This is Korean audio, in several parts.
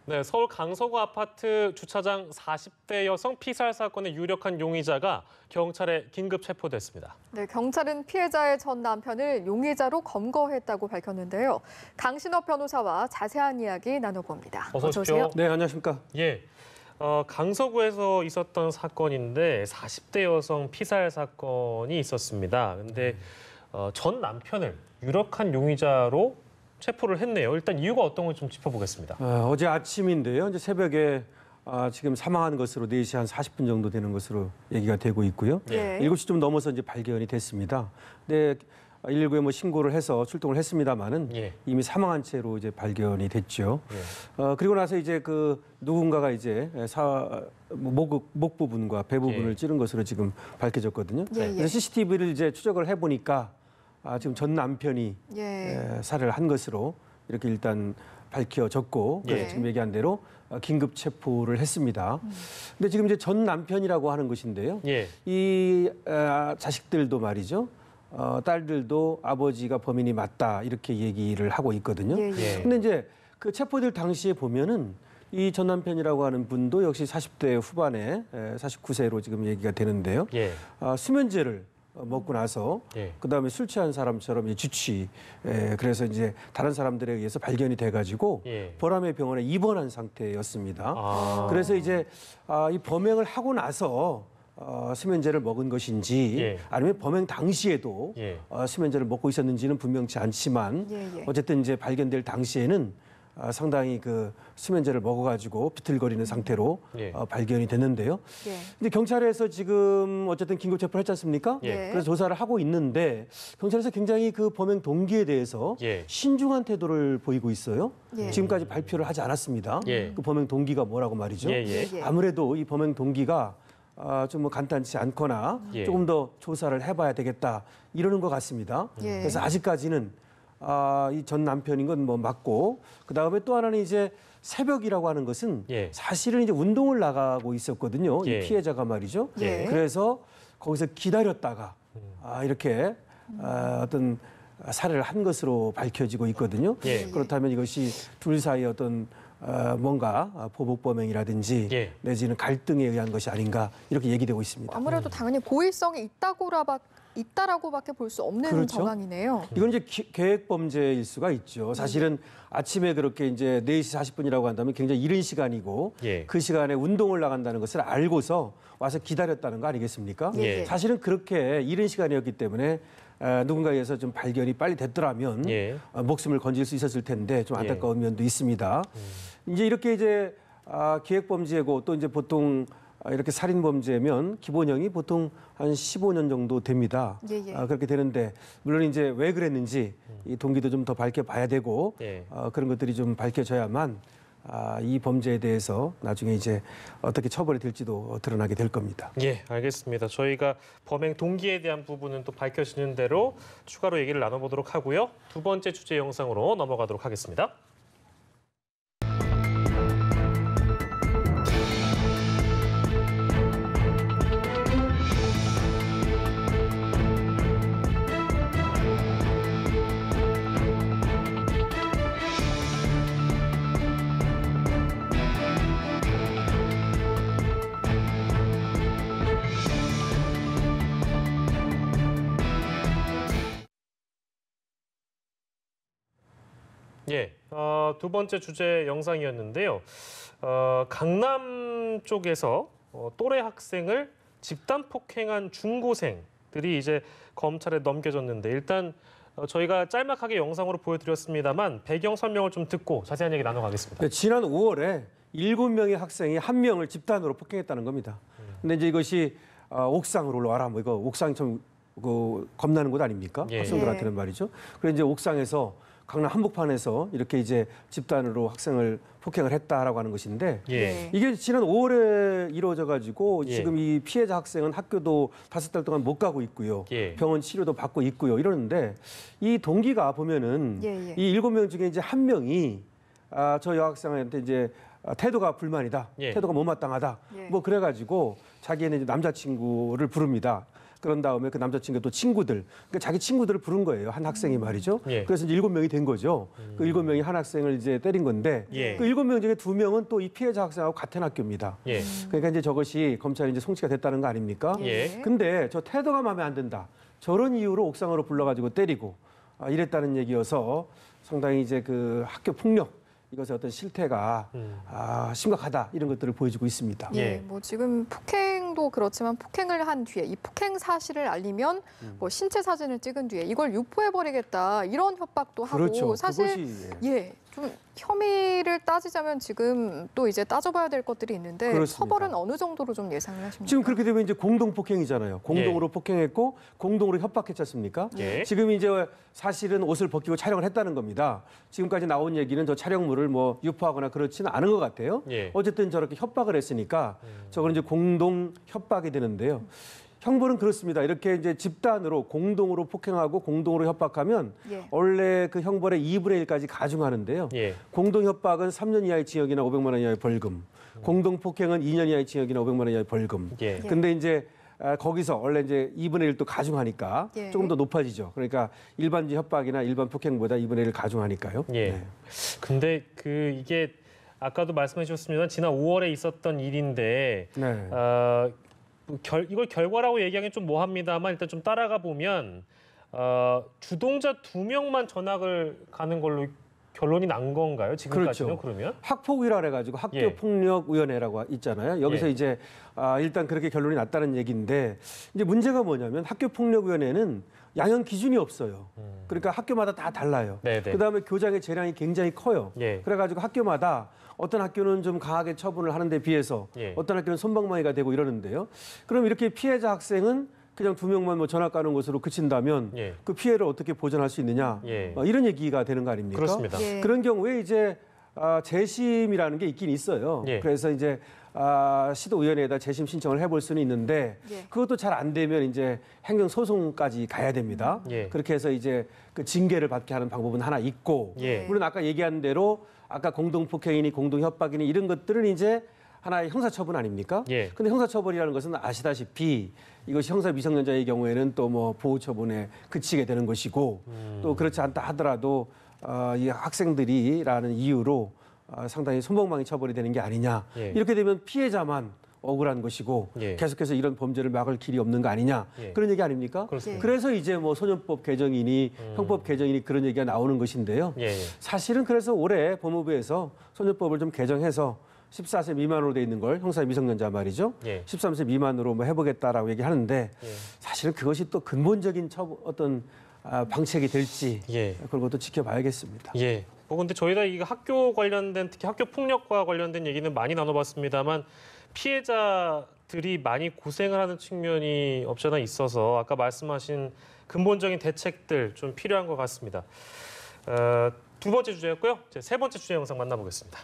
네, 서울 강서구 아파트 주차장 40대 여성 피살 사건의 유력한 용의자가 경찰에 긴급 체포됐습니다. 네, 경찰은 피해자의 전 남편을 용의자로 검거했다고 밝혔는데요. 강신업 변호사와 자세한 이야기 나눠봅니다. 어서 오십시오. 네, 안녕하십니까? 예, 강서구에서 있었던 사건인데 40대 여성 피살 사건이 있었습니다. 근데 전 남편을 유력한 용의자로 체포를 했네요. 일단 이유가 어떤 건지 좀 짚어보겠습니다. 어제 아침인데요. 이제 새벽에 지금 사망한 것으로 4시 한 40분 정도 되는 것으로 얘기가 되고 있고요. 네. 7시 좀 넘어서 이제 발견이 됐습니다. 근데 119에 뭐 신고를 해서 출동을 했습니다만은 예. 이미 사망한 채로 이제 발견이 됐죠. 예. 그리고 나서 이제 그 누군가가 이제 목 부분과 배 부분을 예. 찌른 것으로 지금 밝혀졌거든요. 예, 예. 그래서 CCTV를 이제 추적을 해보니까 지금 전 남편이 예. 살해를 한 것으로 이렇게 일단 밝혀졌고 그래서 예. 지금 얘기한 대로 긴급 체포를 했습니다. 근데 지금 이제 전 남편이라고 하는 것인데요. 예. 이 자식들도 말이죠. 딸들도 아버지가 범인이 맞다 이렇게 얘기를 하고 있거든요. 예, 예. 근데 이제 그 체포될 당시에 보면은 이 전 남편이라고 하는 분도 역시 40대 후반에 49세로 지금 얘기가 되는데요. 예. 수면제를 먹고 나서 예. 그다음에 술 취한 사람처럼 그래서 이제 다른 사람들에 의해서 발견이 돼가지고 예. 보람의 병원에 입원한 상태였습니다. 아. 그래서 이제 이 범행을 하고 나서 수면제를 먹은 것인지 예. 아니면 범행 당시에도 예. 수면제를 먹고 있었는지는 분명치 않지만 예. 어쨌든 이제 발견될 당시에는 상당히 그 수면제를 먹어가지고 비틀거리는 상태로 예. 발견이 됐는데요. 예. 근데 경찰에서 지금 어쨌든 긴급 체포를 했지 않습니까? 예. 그래서 조사를 하고 있는데 경찰에서 굉장히 그 범행 동기에 대해서 예. 신중한 태도를 보이고 있어요. 예. 지금까지 발표를 하지 않았습니다. 예. 그 범행 동기가 뭐라고 말이죠. 예, 예. 예. 아무래도 이 범행 동기가 좀 뭐 간단치 않거나 예. 조금 더 조사를 해봐야 되겠다 이러는 것 같습니다. 예. 그래서 아직까지는 이 전 남편인 건 뭐 맞고 그 다음에 또 하나는 이제 새벽이라고 하는 것은 예. 사실은 이제 운동을 나가고 있었거든요. 예. 이 피해자가 말이죠. 예. 그래서 거기서 기다렸다가 이렇게 어떤 살해를 한 것으로 밝혀지고 있거든요. 예. 그렇다면 이것이 둘 사이의 어떤 뭔가 보복범행이라든지 예. 내지는 갈등에 의한 것이 아닌가 이렇게 얘기되고 있습니다. 아무래도 당연히 고의성이 있다라고밖에 볼 수 없는 그렇죠. 정황이네요. 이건 이제 계획 범죄일 수가 있죠. 사실은 아침에 그렇게 이제 4시 40분이라고 한다면 굉장히 이른 시간이고 예. 그 시간에 운동을 나간다는 것을 알고서 와서 기다렸다는 거 아니겠습니까? 예. 사실은 그렇게 이른 시간이었기 때문에 누군가에 의해서 좀 발견이 빨리 됐더라면 예. 목숨을 건질 수 있었을 텐데 좀 안타까운 면도 있습니다. 이제 이렇게 이제 계획 범죄고 또 이제 보통 이렇게 살인 범죄면 기본형이 보통 한 15년 정도 됩니다. 예. 그렇게 되는데 물론 이제 왜 그랬는지 이 동기도 좀 더 밝혀봐야 되고 예. 그런 것들이 좀 밝혀져야만 이 범죄에 대해서 나중에 이제 어떻게 처벌이 될지도 드러나게 될 겁니다. 예, 알겠습니다. 저희가 범행 동기에 대한 부분은 또 밝혀지는 대로 추가로 얘기를 나눠보도록 하고요. 두 번째 주제 영상으로 넘어가도록 하겠습니다. 예, 두 번째 주제 영상이었는데요. 강남 쪽에서 또래 학생을 집단 폭행한 중고생들이 이제 검찰에 넘겨졌는데 일단 저희가 짤막하게 영상으로 보여드렸습니다만 배경 설명을 좀 듣고 자세한 얘기 나눠가겠습니다. 네, 지난 5월에 7명의 학생이 1명을 집단으로 폭행했다는 겁니다. 근데 이제 이것이 옥상으로 올라와라 뭐 이거 옥상 좀 겁나는 곳 아닙니까? 예. 학생들한테는 말이죠. 그래서 이제 옥상에서 강남 한복판에서 이렇게 이제 집단으로 학생을 폭행을 했다라고 하는 것인데 예. 이게 지난 5월에 이루어져 가지고 예. 지금 이 피해자 학생은 학교도 5달 동안 못 가고 있고요. 예. 병원 치료도 받고 있고요. 이러는데 이 동기가 보면은 예. 이 7명 중에 이제 1명이 저 여학생한테 이제 태도가 불만이다. 예. 태도가 못마땅하다. 예. 뭐 그래가지고 자기는 이제 남자친구를 부릅니다. 그런 다음에 그 남자친구 또 친구들, 그러니까 자기 친구들을 부른 거예요. 한 학생이 말이죠. 예. 그래서 이제 7명이 된 거죠. 그 7명이 한 학생을 이제 때린 건데 예. 그 7명 중에 2명은 또 이 피해자 학생하고 같은 학교입니다. 예. 그러니까 이제 저것이 검찰이 이제 송치가 됐다는 거 아닙니까? 예. 근데 저 태도가 마음에 안 든다. 저런 이유로 옥상으로 불러가지고 때리고 이랬다는 얘기여서 상당히 이제 그 학교 폭력 이것의 어떤 실태가 심각하다 이런 것들을 보여주고 있습니다. 예. 뭐 지금 폭행도 그렇지만 폭행을 한 뒤에 이 폭행 사실을 알리면 뭐 신체 사진을 찍은 뒤에 이걸 유포해버리겠다 이런 협박도 그렇죠. 하고 사실 그것이, 좀 혐의를 따지자면 지금 또 이제 따져봐야 될 것들이 있는데 그렇습니다. 처벌은 어느 정도로 좀 예상을 하십니까? 지금 그렇게 되면 이제 공동 폭행이잖아요. 공동으로 폭행했고 공동으로 협박했지 않습니까? 예. 지금 이제 사실은 옷을 벗기고 촬영을 했다는 겁니다. 지금까지 나온 얘기는 저 촬영물을 뭐 유포하거나 그렇지는 않은 것 같아요. 예. 어쨌든 저렇게 협박을 했으니까 저건 이제 공동 협박이 되는데요. 형벌은 그렇습니다. 이렇게 이제 집단으로 공동으로 폭행하고 공동으로 협박하면 예. 원래 그 형벌의 2분의 1까지 가중하는데요. 예. 공동 협박은 3년 이하의 징역이나 500만 원 이하의 벌금. 공동 폭행은 2년 이하의 징역이나 500만 원 이하의 벌금. 예. 근데 이제 거기서 원래 이제 2분의 1도 가중하니까 예. 조금 더 높아지죠. 그러니까 일반적 협박이나 일반 폭행보다 2분의 1을 가중하니까요. 예. 네. 근데 그 이게 아까도 말씀해 주셨습니다. 지난 5월에 있었던 일인데 네. 이걸 결과라고 얘기하기는 좀 뭐합니다만 일단 좀 따라가 보면 주동자 2명만 전학을 가는 걸로 결론이 난 건가요? 지금까지는 그렇죠. 그러면? 학폭위라 해가지고 학교폭력위원회라고 있잖아요. 여기서 예. 이제 일단 그렇게 결론이 났다는 얘기인데 이제 문제가 뭐냐면 학교폭력위원회는 양형 기준이 없어요. 그러니까 학교마다 다 달라요. 네네. 그다음에 교장의 재량이 굉장히 커요. 예. 그래가지고 학교마다 어떤 학교는 좀 강하게 처분을 하는 데 비해서 예. 어떤 학교는 솜방망이가 되고 이러는데요. 그럼 이렇게 피해자 학생은 그냥 2명만 뭐 전학 가는 것으로 그친다면 예. 그 피해를 어떻게 보전할 수 있느냐 예. 이런 얘기가 되는 거 아닙니까? 그렇습니다. 예. 그런 경우에 이제 재심이라는 게 있긴 있어요. 예. 그래서 이제 시도위원회에다 재심 신청을 해볼 수는 있는데 예. 그것도 잘 안 되면 이제 행정소송까지 가야 됩니다. 예. 그렇게 해서 이제 그 징계를 받게 하는 방법은 하나 있고 예. 물론 아까 얘기한 대로 아까 공동폭행이니 공동협박이니 이런 것들은 이제 하나의 형사처분 아닙니까? 예. 근데 형사처벌이라는 것은 아시다시피 이것이 형사 미성년자의 경우에는 또 뭐 보호처분에 그치게 되는 것이고 또 그렇지 않다 하더라도 이 학생들이라는 이유로 상당히 손방망이 처벌이 되는 게 아니냐. 예. 이렇게 되면 피해자만 억울한 것이고 예. 계속해서 이런 범죄를 막을 길이 없는 거 아니냐. 예. 그런 얘기 아닙니까? 그렇습니다. 그래서 이제 뭐 소년법 개정이니 형법 개정이니 그런 얘기가 나오는 것인데요. 예. 사실은 그래서 올해 법무부에서 소년법을 좀 개정해서 14세 미만으로 돼 있는 걸 형사 미성년자 말이죠. 예. 13세 미만으로 뭐 해보겠다라고 얘기하는데 예. 사실은 그것이 또 근본적인 어떤 방책이 될지 예. 그런 것도 지켜봐야겠습니다. 예. 근데 저희가 이 학교 관련된 특히 학교 폭력과 관련된 얘기는 많이 나눠봤습니다만 피해자들이 많이 고생을 하는 측면이 없지 않아 있어서 아까 말씀하신 근본적인 대책들 좀 필요한 것 같습니다. 두 번째 주제였고요. 세 번째 주제 영상 만나보겠습니다.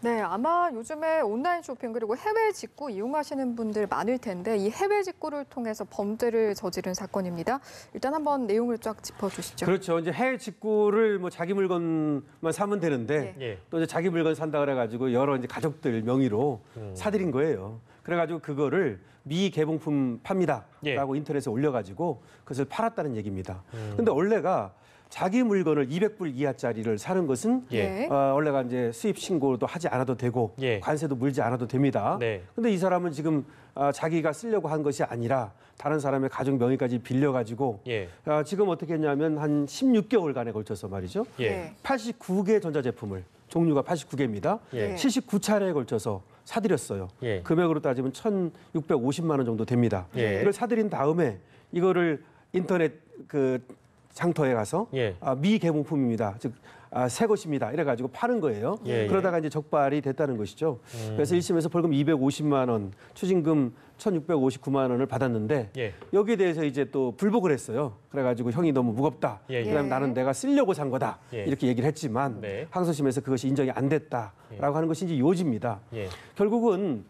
네, 아마 요즘에 온라인 쇼핑 그리고 해외 직구 이용하시는 분들 많을 텐데 이 해외 직구를 통해서 범죄를 저지른 사건입니다. 일단 한번 내용을 쫙 짚어주시죠. 그렇죠. 이제 해외 직구를 뭐 자기 물건만 사면 되는데 예. 또 이제 자기 물건 산다 그래가지고 여러 이제 가족들 명의로 사들인 거예요. 그래가지고 그거를 미개봉품 팝니다라고 인터넷에 올려가지고 그것을 팔았다는 얘기입니다. 근데 원래가 자기 물건을 200불 이하짜리를 사는 것은 예. 원래가 이제 수입 신고도 하지 않아도 되고 예. 관세도 물지 않아도 됩니다. 네. 근데 이 사람은 지금 자기가 쓰려고 한 것이 아니라 다른 사람의 가족 명의까지 빌려가지고 예. 지금 어떻게 했냐면 한 16개월간에 걸쳐서 말이죠. 예. 89개 전자제품을 종류가 89개입니다. 예. 79차례에 걸쳐서 사들였어요. 예. 금액으로 따지면 1,650만 원 정도 됩니다. 예. 이걸 사들인 다음에 이거를 인터넷 그 장터에 가서 예. 미개봉품입니다. 즉 새 것입니다. 이래가지고 파는 거예요. 예. 그러다가 이제 적발이 됐다는 것이죠. 그래서 1심에서 벌금 250만 원, 추징금 1,659만 원을 받았는데 예. 여기에 대해서 이제 또 불복을 했어요. 그래가지고 형이 너무 무겁다. 예, 예. 그다음에 나는 내가 쓰려고 산 거다. 예. 이렇게 얘기를 했지만 네. 항소심에서 그것이 인정이 안 됐다라고 하는 것이 이제 요지입니다. 예. 결국은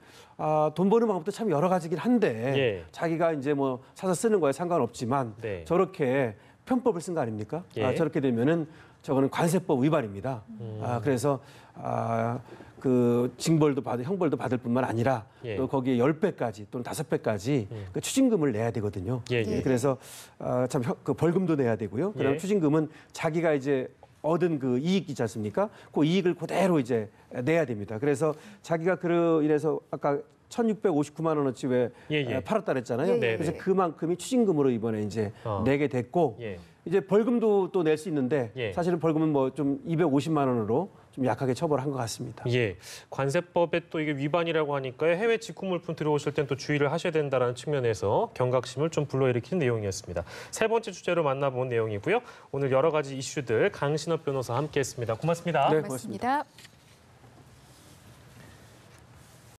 돈 버는 방법도 참 여러 가지긴 한데 예. 자기가 이제 뭐 사서 쓰는 거에 상관없지만 네. 저렇게 편법을 쓴 거 아닙니까? 예. 저렇게 되면은 저거는 관세법 위반입니다. 그래서 그 징벌도 형벌도 받을 뿐만 아니라 예. 또 거기에 10배까지 또는 5배까지 그 추징금을 내야 되거든요. 예, 예. 그래서 참 그 벌금도 내야 되고요. 그다음 예. 추징금은 자기가 이제 얻은 그 이익 있지 않습니까? 그 이익을 그대로 이제 내야 됩니다. 그래서 자기가 이래서 아까 1,659만 원어치 왜 예, 예. 팔았다 그랬잖아요. 예, 예. 그래서 그만큼이 추징금으로 이번에 이제 내게 됐고 예. 이제 벌금도 또 낼 수 있는데 예. 사실은 벌금은 뭐 좀 250만 원으로 좀 약하게 처벌한 것 같습니다. 예, 관세법에 또 이게 위반이라고 하니까 해외 직구 물품 들어오실 땐 또 주의를 하셔야 된다는 측면에서 경각심을 좀 불러일으키는 내용이었습니다. 세 번째 주제로 만나본 내용이고요. 오늘 여러 가지 이슈들 강신업 변호사와 함께했습니다. 고맙습니다. 네, 고맙습니다.